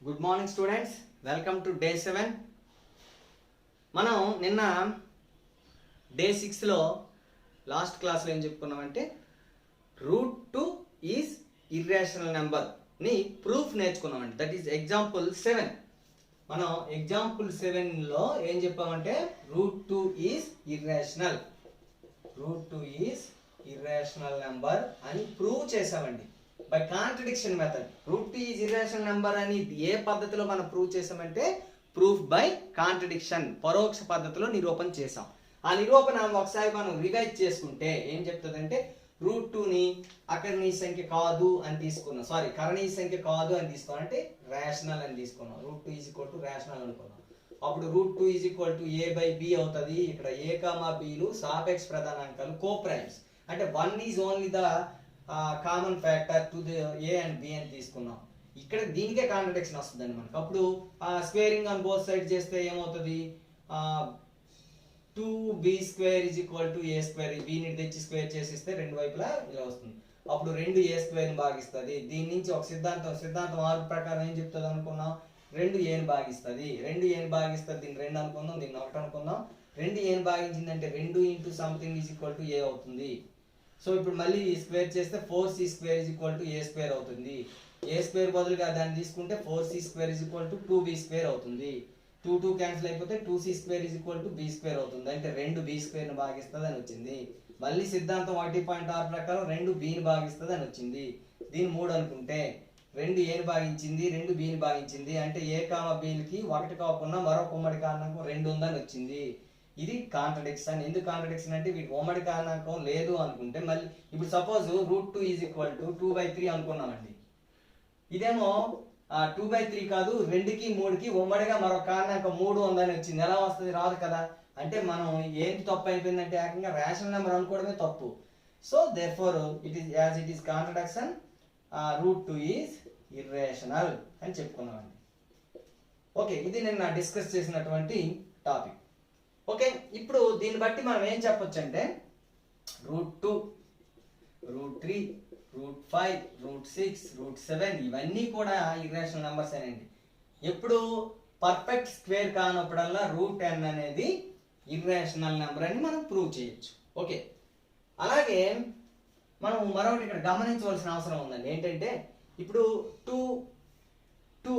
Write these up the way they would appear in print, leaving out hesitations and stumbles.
Good morning students, welcome to day 7. మనం నిన్న day 6లో లాస్ట్ క్లాస్లో ఏం చెప్పుకున్నామంటే √2 ఈజ్ ఇర్రేషనల్ నెంబర్ని ప్రూఫ్ నేర్చుకున్నామండి. That is example 7. మనం ఎగ్జాంపుల్ 7లో ఏం చెప్పామంటే √2 ఈజ్ ఇర్రేషనల్ నెంబర్ అని ప్రూవ్ చేసామండి by contradiction method. √2 is irrational number అని ఏ పద్ధతిలో మనం ప్రూవ్ చేసామంటే ప్రూఫ్ బై కాంట్రడిక్షన్, పరోక్ష పద్ధతిలో నిరూపణ చేసాం. ఆ నిరూపణ ఒకసారి మనం రివైజ్ చేసుకుంటే ఏం చెప్తుందంటే √2ని అకర్ణీయ సంఖ్య కాదు అని తీసుకున్నాం, కరణీయ సంఖ్య కాదు అని తీసుకున్నాం, అంటే రేషనల్ అని తీసుకున్నాం. √2 ఈజ్ ఈక్వల్ టు రేషనల్ అనుకున్నాం. అప్పుడు √2 ఈజ్ ఈక్వల్ టు a/b అవుతుంది. ఇక్కడ a, bలు సాపేక్ష ప్రధానాంకాలు, కో-ప్రైమ్స్, అంటే 1 is only the common factor to the a and b అని తీసుకున్నాం. ఇక్కడ దీనికే కాంట్రడిక్షన్ వస్తుందండి మనకు. అప్పుడు స్క్వేరింగ్ ఆన్ బోత్ సైడ్ చేస్తే ఏమవుతుంది, 2b² is equal to a². bని తెచ్చి స్క్వేర్ చేసిస్తే రెండు వైపులా ఇలా వస్తుంది. అప్పుడు 2a² భాగిస్తుంది. దీని నుంచి ఒక సిద్ధాంతం 6 ప్రకారం ఏం చెప్తుంది అనుకున్నాం, 2aని భాగిస్తుంది. 2aని భాగిస్తుంది, దీన్ని 2 అనుకుందాం, దీన్ని 1 అనుకుందాం. 2aని భాగించిందంటే 2 into something is equal to a అవుతుంది. సో ఇప్పుడు మళ్ళీ స్క్వేర్ చేస్తే 4c² is equal to a² అవుతుంది. a² బదులుగా దాన్ని తీసుకుంటే 4c² is equal to 2b² అవుతుంది. 2 క్యాన్సిల్ అయిపోతే 2c² is equal to b² అవుతుంది. అంటే 2b² భాగిస్తుంది అని వచ్చింది. మళ్ళీ సిద్ధాంతం 1.6 ప్రకారం 2bని భాగిస్తుంది అని వచ్చింది. దీన్ని 3 అనుకుంటే 2aని భాగించింది, 2bని భాగించింది, అంటే a, bలకి 1 కాకుండా మరొక ఉమ్మడి కారణాంకం 2 ఉందని వచ్చింది. ఇది కాంట్రడిక్షన్. ఎందుకు కాంట్రడిక్షన్ అంటే వీటి ఉమ్మడి కారణాంకం లేదు అనుకుంటే మళ్ళీ ఇప్పుడు సపోజ్ √2 ఈజ్ ఈక్వల్ టు 2/3 అనుకున్నామండి. ఇదేమో 2/3 కాదు, 2కి 3కి ఉమ్మడిగా మరొక కారణాంకం 3 ఉందని వచ్చింది. ఎలా వస్తుంది, రాదు కదా. అంటే మనం ఏంటి తప్పు అయిపోయిందంటే ఏకంగా రేషనల్ నెంబర్ అనుకోవడమే తప్పు. So therefore it is contradiction, √2 is irrational అని చెప్పుకున్నామండి. ఓకే, ఇది నేను డిస్కస్ చేసినటువంటి టాపిక్. ఓకే, ఇప్పుడు దీన్ని బట్టి మనం ఏం చెప్పొచ్చు అంటే √2, √3, √5, √6, √7 ఇవన్నీ కూడా ఇర్రేషనల్ నెంబర్స్ అండి. ఎప్పుడు పర్ఫెక్ట్ స్క్వేర్ కానప్పుడల్లా √n అనేది ఇర్రేషనల్ నెంబర్ అని మనం ప్రూవ్ చేయొచ్చు. ఓకే, అలాగే మనం మరొకటి ఇక్కడ గమనించవలసిన అవసరం ఉందండి. ఏంటంటే ఇప్పుడు టూ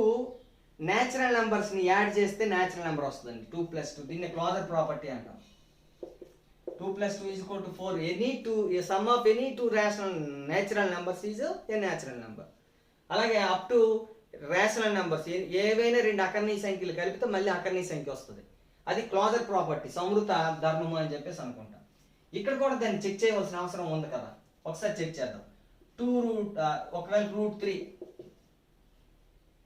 న్యాచురల్ నెంబర్స్ని యాడ్ చేస్తే న్యాచురల్ నెంబర్ వస్తుందండి. 2 + 2, దీన్ని క్లోజర్ ప్రాపర్టీ అంటాం. 2 + 2 is equal to 4. Some of any two natural numbers is a natural number. అలాగే అప్ టు రేషనల్ నెంబర్స్ ఏవైనా 2 అకర్ణీయ సంఖ్యలు కలిపితే మళ్ళీ అకర్ణీయ సంఖ్య వస్తుంది. అది క్లోజర్ ప్రాపర్టీ, సమృత ధర్మము అని చెప్పేసి అనుకుంటాం. ఇక్కడ కూడా దాన్ని చెక్ చేయవలసిన అవసరం ఉంది కదా. ఒకసారి చెక్ చేద్దాం. ఒకవేళ √3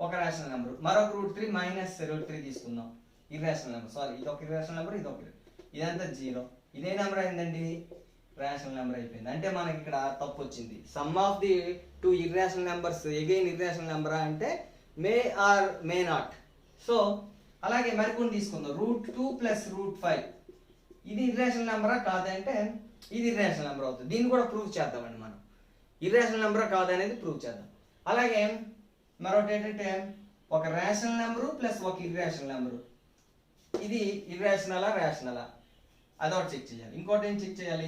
ఒక రేషనల్ నెంబర్, మరొక √3 -√3 తీసుకుందాం. ఇర్రేషనల్ నెంబర్, ఇది ఒక ఇర్రేషనల్ నెంబర్, ఇదంతా 0. ఇదే నెంబర్ అయిందండి, రేషనల్ నెంబర్ అయిపోయింది. అంటే మనకి ఇక్కడ తప్పు వచ్చింది. Sum of the 2 irrational numbers again irrational నెంబరా అంటే may or may not. So అలాగే మరికొన్ని తీసుకుందాం. √2 + √5 ఇది ఇర్రేషనల్ నెంబరా కాదంటే ఇది ఇర్రేషనల్ నెంబర్ అవుతుంది. దీన్ని కూడా ప్రూవ్ చేద్దామండి. మనం ఇర్రేషనల్ నెంబరా కాదనేది ప్రూవ్ చేద్దాం. అలాగే మరొకటి ఏంటంటే ఒక రేషనల్ నెంబరు ప్లస్ ఒక ఇర్రేషనల్ నెంబరు, ఇది ఇర్రేషనలా రేషనలా అదొకటి చెక్ చేయాలి. ఇంకోటి ఏం చెక్ చేయాలి,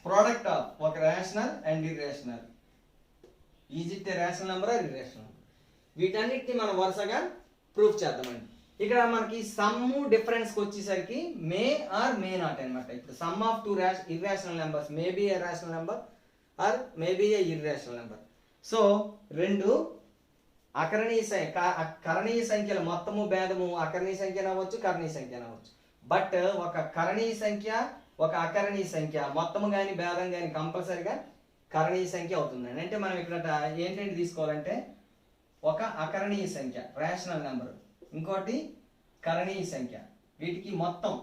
ప్రోడక్ట్ ఆఫ్ ఒక rational and irrational, is it a rational number or irrational. వీటన్నిటిని మనం వరుసగా ప్రూఫ్ చేద్దామండి. ఇక్కడ మనకి సమ్ డిఫరెన్స్ వచ్చేసరికి మే ఆర్ మే నాట్ అనమాట. ఇప్పుడు sum of 2 irrational numbers may be a rational number or may be a irrational number. So 2 కరణీయ సంఖ్యల మొత్తము భేదము అకరణీయ సంఖ్య అవ్వచ్చు, కరణీయ సంఖ్య అవ్వచ్చు. బట్ ఒక కరణీయ సంఖ్య ఒక అకరణీయ సంఖ్య మొత్తము కానీ భేదం కానీ కంపల్సరిగా కరణీయ సంఖ్య అవుతుందండి. అంటే మనం ఇక్కడ ఏంటంటే తీసుకోవాలంటే ఒక అకరణీయ సంఖ్య రేషనల్ నెంబర్, ఇంకోటి కరణీయ సంఖ్య, వీటికి మొత్తం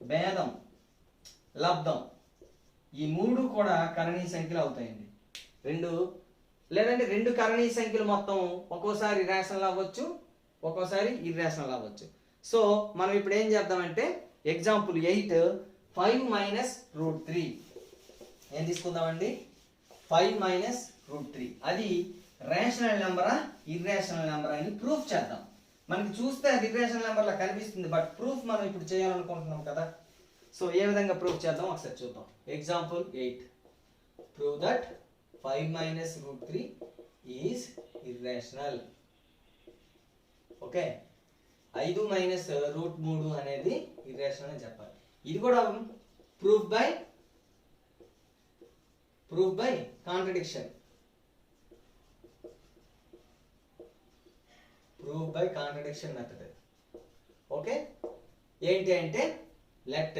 భేదం లబ్ధం ఈ 3 కూడా కరణీయ సంఖ్యలు అవుతాయండి. లేదంటే 2 కరణీయ సంఖ్యలు మొత్తం ఒక్కోసారి రేషనల్ అవ్వచ్చు, ఒక్కోసారి ఇర్రేషనల్ అవ్వచ్చు. సో మనం ఇప్పుడు ఏం చేద్దామంటే ఎగ్జాంపుల్ 8 5 - √3 ఏం తీసుకుందామండి, 5 - √3 అది రేషనల్ నెంబరా ఇర్రేషనల్ నెంబర్ అని ప్రూఫ్ చేద్దాం. మనకి చూస్తే అది ఇర్రేషనల్ నెంబర్ లా కనిపిస్తుంది, బట్ ప్రూఫ్ మనం ఇప్పుడు చేయాలనుకుంటున్నాం కదా. సో ఏ విధంగా ప్రూఫ్ చేద్దాం ఒకసారి చూద్దాం. Example 8. Prove that 5 minus root 3 is irrational. Okay, 5 minus root 3 అనేది ఇర్రేషనల్ అని చెప్పాలి. ఇది కూడా proof by contradiction. Proof by contradiction method. Okay, ఏంటి అంటే let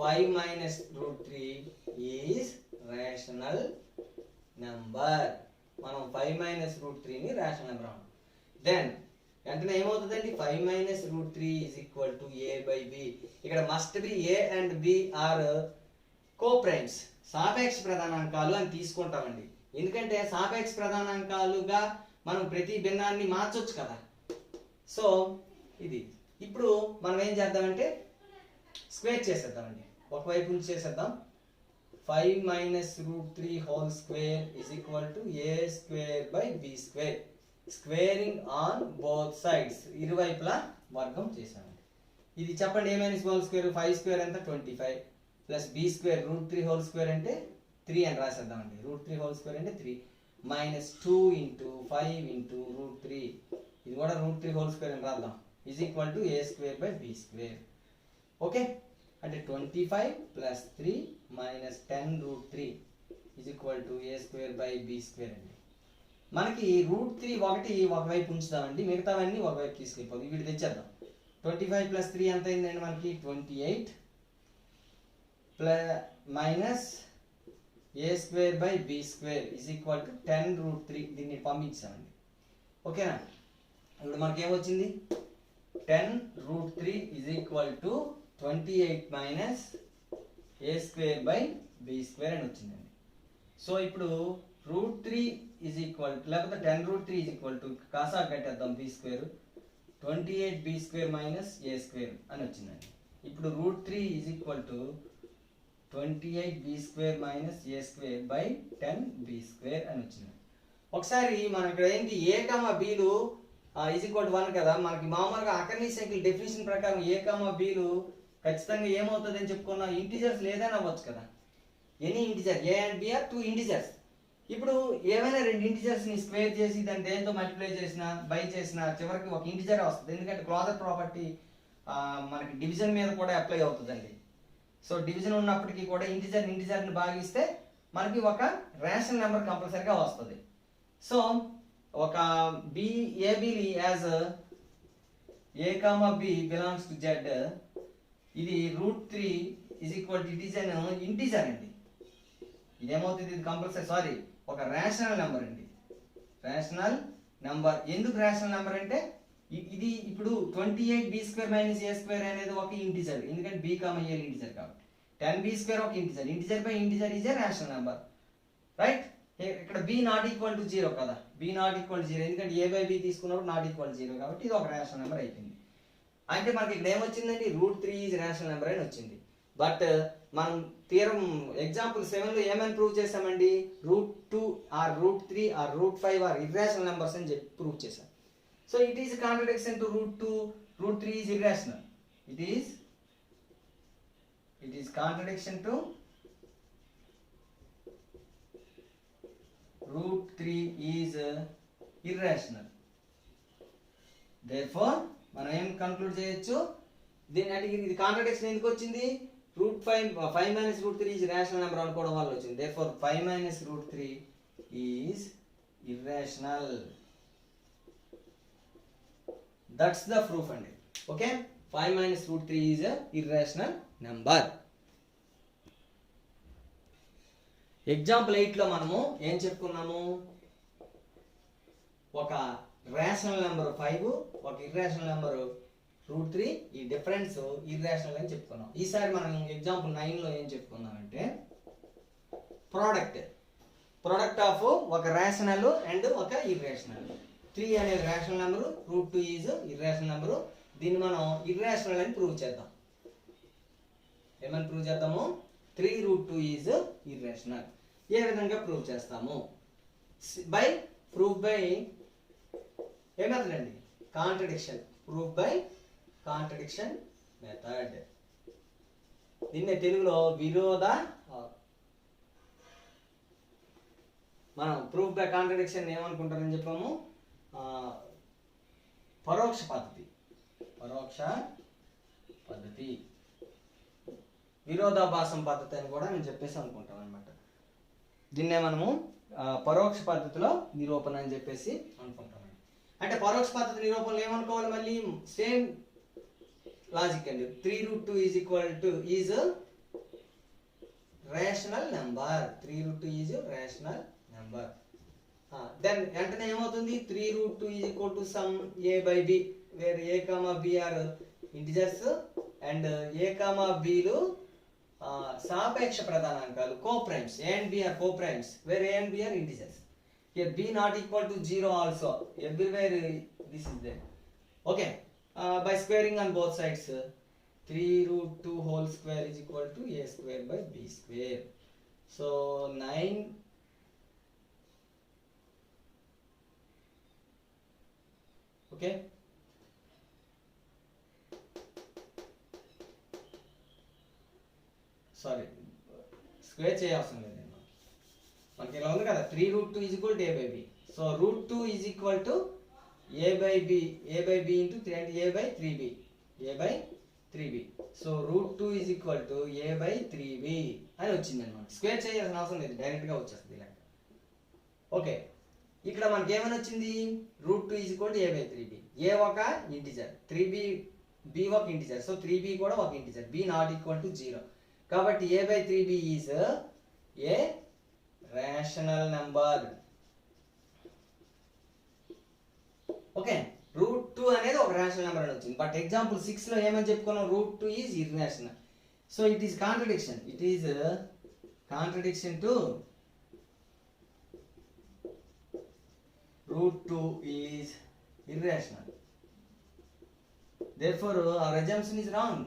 5 minus root 3 is rational number. మనం 5 minus root 3 ని రేషనల్ నెంబర్ అన్నాం. దెన్ వెంటనే ఏమవుతుందండి, 5 minus root 3 is equal to a by b. ఇక్కడ must be a and b are coprimes, సాపేక్ష ప్రధానాంకాలు అని తీసుకుంటామండి. ఎందుకంటే సాపేక్ష ప్రధానాంకాలుగా మనం ప్రతి భిన్నాన్ని మార్చొచ్చు కదా. సో ఇది ఇప్పుడు మనం ఏం చేద్దామంటే స్క్వేర్ చేసేద్దామండి, ఒకవైపు నుంచి చేసేద్దాం. 5 minus root 3 whole square is equal to a square by b square. Squaring on both sides, ఇరువైపులా వర్గం చేసామండి. ఇది చెప్పండి, a minus whole square 5 square ఎంత 25 plus b square root 3 whole square అంటే 3 అని రాసేద్దామండి. రూట్ 3 హోల్ స్క్వేర్ అంటే 3 మైనస్ 2 ఇంటూ 5 ఇంటూ రూట్ 3, ఇది కూడా రూట్ 3 హోల్ స్క్వేర్ అని రాద్దాం, is equal to a square by b square. Okay, అంటే 25 plus 3 minus 10 root 3 is equal to a square by b square అండి. మనకి రూట్ 3 ఒకవైపు ఉంచుదామండి, మిగతావన్నీ ఒకవైపు తీసుకెళ్ళిపోదు. వీటి తెచ్చేద్దాం. 25 ప్లస్ 3 ఎంత అయిందండి మనకి 28 plus minus a square by b square is equal to 10 root 3. దీన్ని పంపించామండి. ఓకేనా, ఇప్పుడు మనకేమొచ్చింది 10 root 3 is equal to 28 minus a square by b square అని వచ్చిందండి. సో ఇప్పుడు రూట్ 3 ఈజ్ ఈక్వల్ టు, లేకపోతే 10 రూట్ 3 ఈజ్ ఈక్వల్ టు కాసా కట్టేద్దాం b square, 28 b square minus a square అని వచ్చిందండి. ఇప్పుడు root 3 is equal to 28 b square minus a square by 10 b square అని వచ్చింది. ఒకసారి మనం ఇక్కడ ఏంటి a కామా bలు ఈజ్ ఈక్వల్ టు 1 కదా. మనకి మామూలుగా అకర్నీస్ సైకిల్ డెఫినిషన్ ప్రకారం a కామా bలు ఖచ్చితంగా ఏమవుతుంది అని చెప్పుకున్నాం, ఇంటిజర్స్ లేదని అవ్వచ్చు కదా. Any integer a and b are 2 integers. ఇప్పుడు ఏమైనా రెండు ఇంటిజర్స్ ని స్క్వేర్ చేసి దాన్ని దేంతో మల్టిప్లై చేసినా బై చేసినా చివరికి ఒక ఇంటిజర్ వస్తుంది. ఎందుకంటే క్లోజర్ ప్రాపర్టీ మనకి డివిజన్ మీద కూడా అప్లై అవుతుందండి. సో డివిజన్ ఉన్నప్పటికీ కూడా ఇంటిజర్ని భాగిస్తే మనకి ఒక రేషనల్ నెంబర్ కంపల్సరీగా వస్తుంది. సో ఒక A B as a comma b belongs to z, ఇది root 3 is equal to it is an integer అండి. ఇదేమవుతుంది, ఇది కంపల్సరీ ఒక రేషనల్ నెంబర్ అండి. రేషనల్ నెంబర్ ఎందుకు రేషనల్ నెంబర్ అంటే ఇది ఇప్పుడు 28 b square minus a square అనేది ఒక ఇంటిజర్, ఎందుకంటే b కామా a ఇంటిజర్ కాబట్టి. 10 b స్క్వేర్ ఒక integer, integer by integer is a rational number, right. ఇక్కడ b నాట్ ఈక్వల్ టు 0 కదా, b నాట్ ఈక్వల్ టు 0 ఎందుకంటే a బై b తీసుకున్నప్పుడు not equal to 0 కాబట్టి ఇది ఒక రేషనల్ నెంబర్ అయిపోయింది. అంటే మనకి ఇక్కడ ఏమొచ్చిందండి, రూట్ 3 ఈజ్ రేషనల్ నెంబర్ అని వచ్చింది. బట్ మనం థియరం ఎగ్జాంపుల్ 7 లో ఏమని ప్రూవ్ చేసామండి, root 2 or root 3 or root 5 or irrational numbers అని చెప్పి ప్రూవ్ చేసాం. So it is contradiction to root 2, root 3 is irrational. It is contradiction to root 3 is irrational. Therefore మనం ఏం కన్క్లూడ్ చేయొచ్చు, దీన్ని అంటే ఇది కాంట్రడిక్షన్ ఎందుకు వచ్చింది, root 5 minus root 3 is rational number అనుకోవడం వల్ల వచ్చింది. Therefore 5 minus root 3 is irrational. That's the proof అండి. Okay, 5 minus root 3 is irrational number. Example 8 లో మనము ఏం చెప్పుకున్నాము, ఒక రేషనల్ నెంబర్ 5, ఒక ఇర్రేషనల్ నెంబర్ రూట్ 3, ఈ డిఫరెన్స్ ఇర్రేషనల్ అని చెప్పుకున్నాం. ఈసారి మనం ఎగ్జాంపుల్ 9 లో ఏం చెప్పుకున్నామంటే ప్రోడక్ట్ ఆఫ్ ఒక రేషనల్ అండ్ ఒక ఇర్రేషనల్. 3 అనేది rational number, root 2 is irrational number. దీన్ని మనం ఇర్రేషనల్ అని ప్రూవ్ చేద్దాం. ఏమని ప్రూవ్ చేద్దాము, 3 రూట్ 2 ఈజ్ ఇర్రేషనల్. ఏ విధంగా ప్రూవ్ చేస్తాము, బై ప్రూఫ్ బై ఏ మెథడ్ అండి? Contradiction. Proof by contradiction method. దీన్నే తెలుగులో విరోధ, మనం ప్రూఫ్ బై కాంట్రడిక్షన్ ఏమనుకుంటారని చెప్పాము? పరోక్ష పద్ధతి. పరోక్ష పద్ధతి, విరోధాభాసం పద్ధతి అని కూడా నేను చెప్పేసి అనుకుంటాం అనమాట. దీన్నే మనము పరోక్ష పద్ధతిలో నిరూపణ అని చెప్పేసి అనుకుంటామండి. అంటే పరోక్ష పద్ధతి నిరూపణలో ఏమనుకోవాలి? మళ్ళీ సేమ్ లాజిక్ అండి. 3√2 is equal to is rational number. 3√2 is rational number. Then వెంటనే ఏమవుతుంది? 3√2 is equal to some a by b, where a, b are integers and a, b లు సాపేక్ష ప్రధానాంకాలు, co-primes. a and b are co-primes, where a and b are integers. Here b not equal to 0 also. Everywhere this is there. Okay. By squaring on both sides, 3√2 whole square is equal to a square by b square. So 9. Okay. Sorry, square చేయవసరం లేదు మనకి. ఇలా ఉంది కదా, 3√2 is equal to a by b. So √2 is equal to a by b into 3 అంటే a by 3b. a by 3b. So √2 is equal to a by 3b అని వచ్చింది అనమాట. స్క్వేర్ చేయాల్సిన అవసరం లేదు, డైరెక్ట్గా వచ్చేస్తుంది ఇలా. ఓకే, ఇక్కడ మనకి ఏమని వచ్చింది? √2 is equal to a by 3b. a ఒక ఇంటిజర్, 3b b ఒక ఇంటిజర్. సో 3b కూడా ఒక integer. b not equal to 0. కాబట్టి a by 3b is a rational number. Okay, √2 అనేది ఒక రేషనల్ నెంబర్ అని వచ్చింది. బట్ ఎగ్జాంపుల్ 6 లో ఏమని చెప్పుకున్నాం? √2 is irrational. So it is contradiction. It is contradiction to √2 is irrational. Therefore, our assumption is wrong.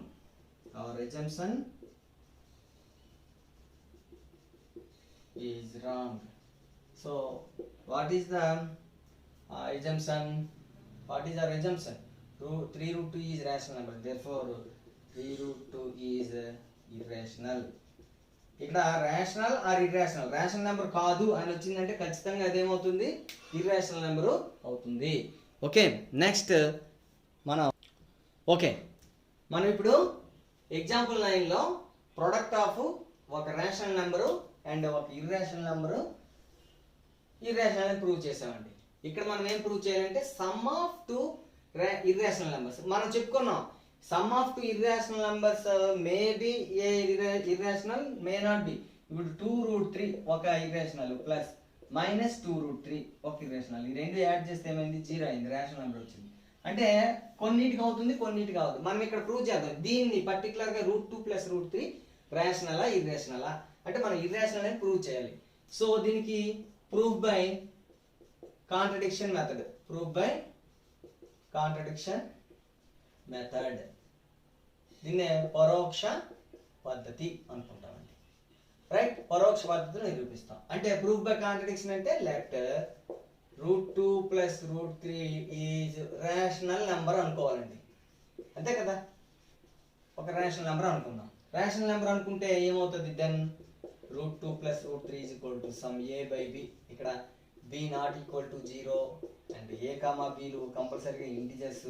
Our assumption is wrong. So, what is the assumption? What is our assumption? 3√2 is rational number. Therefore, 3√2 is irrational. ఇక్కడ rational or irrational, rational number కాదు అని వచ్చిందంటే ఖచ్చితంగా అదేమవుతుంది? Irrational number అవుతుంది. Okay, next మనం ఇప్పుడు example 9లో ప్రొడక్ట్ ఆఫ్ ఒక రేషనల్ నెంబరు అండ్ ఒక ఇర్రేషనల్ నెంబరు ఇర్రేషనల్ ప్రూవ్ చేసామండి. ఇక్కడ మనం ఏం ప్రూవ్ చేయాలంటే సమ్ ఆఫ్ 2 ఇర్రేషనల్ నెంబర్స్. మనం చెప్పుకున్నాం some of 2 irrational numbers may be a irrational, May not B. ఇప్పుడు 2√3 ఒక ఇర్రేషనల్ ప్లస్ -2√3 ఒక ఇర్రేషనల్. ఈ రెండు యాడ్ చేస్తే ఏమైంది? 0 అయింది, రేషనల్ నెంబర్ వచ్చింది. అంటే కొన్నిటికి అవుతుంది, కొన్నిటికి అవుతుంది. మనం ఇక్కడ ప్రూవ్ చేద్దాం. దీన్ని పర్టికులర్ గా √2 + √3 రేషనలా ఇర్రేషనలా అంటే మనం ఇర్రేషనల్ అని ప్రూవ్ చేయాలి. సో దీనికి proof by contradiction method. Proof by contradiction method. దీన్నే పరోక్ష పద్ధతి అనుకుంటామండి. రైట్, పరోక్ష పద్ధతిని నిరూపిస్తాం. అంటే ప్రూఫ్ బై కాంట్రడిక్షన్ అంటే లెట్ √2 + √3 ఈజ్ రేషనల్ నెంబర్ అనుకోవాలండి. అంతే కదా, ఒక రేషనల్ నెంబర్ అనుకుందాం. రేషనల్ నెంబర్ అనుకుంటే ఏమవుతుంది? Then √2 + √3 is equal to some a by b. ఇక్కడ b not equal to 0 and a, b లు కంపల్సరీగా ఇంటిజర్స్.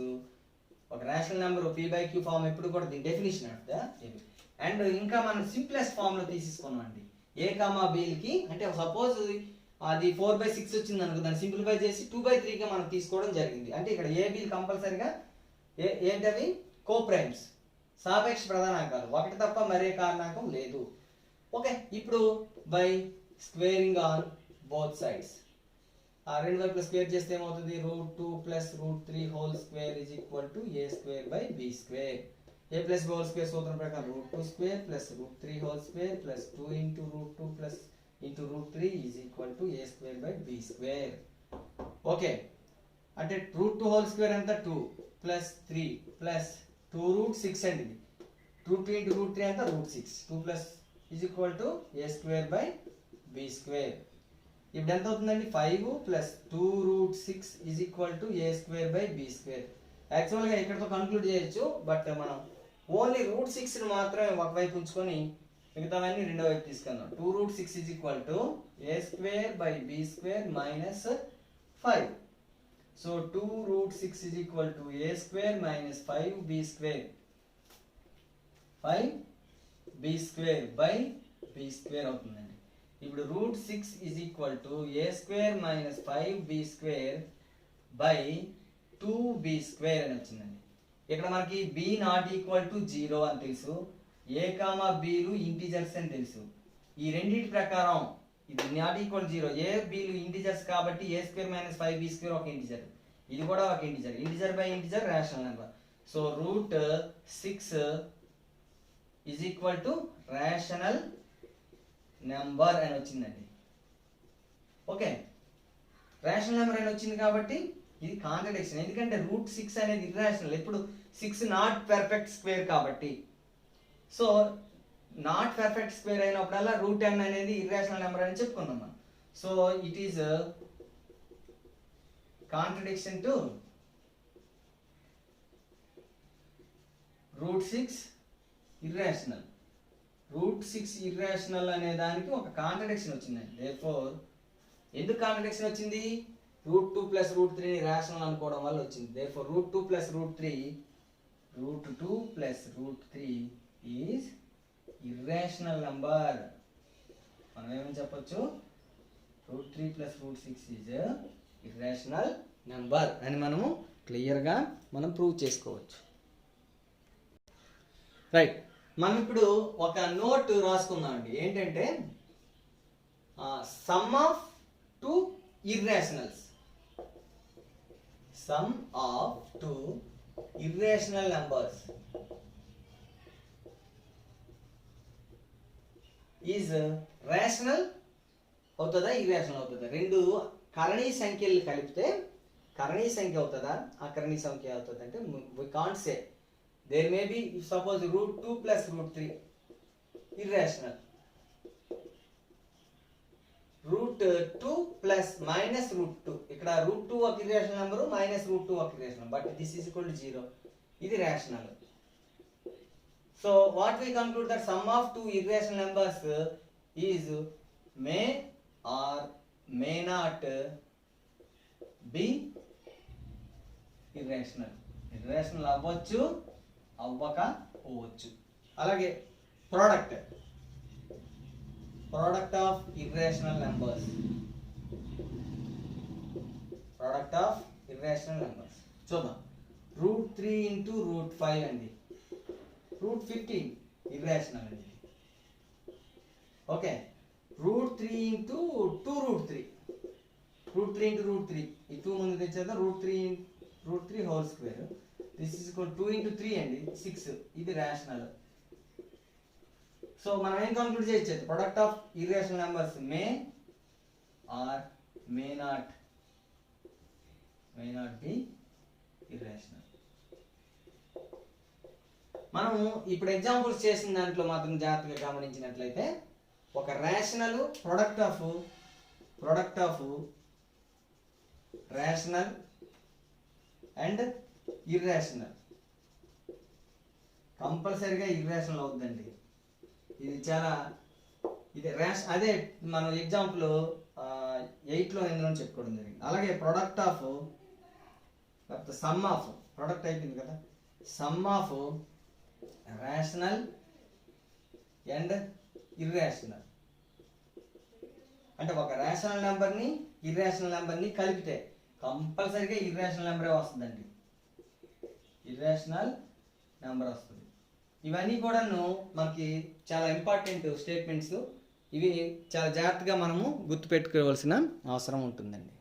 ఒక రేషనల్ నెంబర్ p/q ఫామ్ ఎప్పుడు కూడా దీని డెఫినిషన్ అంటే. అండ్ ఇంకా మనం సింప్లెస్ట్ ఫామ్ లో తీసేసుకున్నాం అండి a, b లకి. అంటే సపోజ్ అది 4/6 వచ్చింది అనుకో, దాన్ని సింప్లిఫై చేసి 2/3 గా మనం తీసుకోవడం జరిగింది. అంటే ఇక్కడ a, b కంపల్సరీగా ఏంటవి? కో-ప్రైమ్స్, సాపేక్ష ప్రధానాంకాలు. ఒకటి తప్ప మరే కారణాంకం లేదు. ఓకే, ఇప్పుడు by squaring on both sides, ఆ రెండు వైపుల స్క్వేర్ చేస్తే ఏమవుతుంది? √2 + √3 whole square is equal to a square by b square. a + b whole square సూత్రం ప్రకారం √2 square + √3 whole square + 2 × √2 + √3 is equal to a square by b square. Okay, అంటే √2 whole square ఎంత? 2 + 3 + 2√6 అండి. ఇది 2 × √3 ఎంత? √6. 2 + is equal to a square by b square. ఇప్పుడు ఎంత అవుతుందండి 5 plus 2√6 is equal to A square by B square. యాక్చువల్గా ఇక్కడతో కంక్లూడ్ చేయొచ్చు, బట్ మనం ఓన్లీ √6 మాత్రమే ఒకవైపు ఉంచుకొని మిగతావన్నీ రెండో వైపు తీసుకున్నాం. 2√6 is equal to A square by B square minus 5. So 2√6 is equal to A square minus 5b square 5b square by b square అవుతుందండి. ఇప్పుడు √6 is equal to A square minus 5b square by 2b square అని వచ్చిందండి. ఇక్కడ మనకి b not equal to 0 అని తెలుసు, a comma bలు integers అని తెలుసు. ఈ రెండింటి ప్రకారం ఇది నాట్ ఈక్వల్ 0, a bలు ఇంటీజర్స్ కాబట్టి a square minus 5b square ఒక ఇంటీజర్, ఇది కూడా ఒక integer. Integer by integer rational number. So √6 is equal to rational number అని వచ్చిందండి. ఓకే, రేషనల్ నెంబర్ అని వచ్చింది కాబట్టి ఇది కాంట్రడిక్షన్, ఎందుకంటే √6 అనేది ఇర్రేషనల్. ఇప్పుడు 6 నాట్ పర్ఫెక్ట్ స్క్వేర్ కాబట్టి, సో నాట్ పర్ఫెక్ట్ స్క్వేర్ అయినప్పుడల్లా √10 అనేది ఇర్రేషనల్ నెంబర్ అని చెప్పుకున్నాం మనం. So it is contradiction to √6 irrational. √6 irrational అనే దానికి ఒక కాంట్రడిక్షన్ వచ్చిందండి. దేర్ఫోర్ ఎందుకు కాంట్రడిక్షన్ వచ్చింది? √2 ప్లస్ √3 రేషనల్ అనుకోవడం వల్ల వచ్చింది. Therefore √2 plus √3 is irrational number. మనం ఏమని చెప్పొచ్చు? √3 ప్లస్ √6 ఈజ్ ఇర్రేషనల్ నెంబర్ అని మనము క్లియర్గా మనం ప్రూవ్ చేసుకోవచ్చు. రైట్, మనం ఇప్పుడు ఒక నోట్ రాసుకుందాం అండి. ఏంటంటే sum of 2 irrationals, sum of 2 irrational numbers is rational అవుతుందా ఇర్రేషనల్ అవుతుందా? రెండు కరణీ సంఖ్యలు కలిపితే కరణీ సంఖ్య అవుతుందా అకరణీ సంఖ్య అవుతుంది అంటే we can't say. There may be suppose √2 plus √3 irrational, √2 plus minus √2, ఇక్కడ √2 ఒక ఇర్రేషనల్ నెంబరు మైనస్ √2 ఒక irrational, but this is equal to 0, ఇది rational. So what we conclude that sum of 2 irrational numbers is may or may not be irrational. irrational అవ్వచ్చు, అవ్వకపోవచ్చు. అలాగే product of irrational numbers, product of irrational numbers చూద్దాం. √3 into √5 అండి, √15 irrational అండి. Okay, √3 into 2√3, √3 into √3 ఈ 2 ముందు తెచ్చేద్దాం. √3 whole square, this is equal 2 into 3 అండి 6, ఇది రేషనల్. సో మనం ఏం కంక్లూడ్ చేయొచ్చు? Product of irrational numbers may or may not be irrational. మనము ఇప్పుడు ఎగ్జాంపుల్స్ చేసిన దాంట్లో మాత్రం జాగ్రత్తగా గమనించినట్లయితే ఒక rational product of rational and irrational కంపల్సరీగా ఇర్రేషనల్ అవుతుందండి. ఇది చాలా అదే మనం ఎగ్జాంపుల్ 8లో ఎందులో చెప్పుకోవడం జరిగింది. అలాగే product of some of product అయిపోయింది కదా, some of rational and irrational అంటే ఒక రేషనల్ నెంబర్ని ఇర్రేషనల్ నెంబర్ని కలిపితే కంపల్సరీగా ఇర్రేషనల్ నెంబరే వస్తుందండి, ఇర్రేషనల్ నెంబర్ వస్తుంది. ఇవన్నీ కూడాను మనకి చాలా ఇంపార్టెంట్ స్టేట్మెంట్స్, ఇవి చాలా జాగ్రత్తగా మనము గుర్తుపెట్టుకోవాల్సిన అవసరం ఉంటుందండి.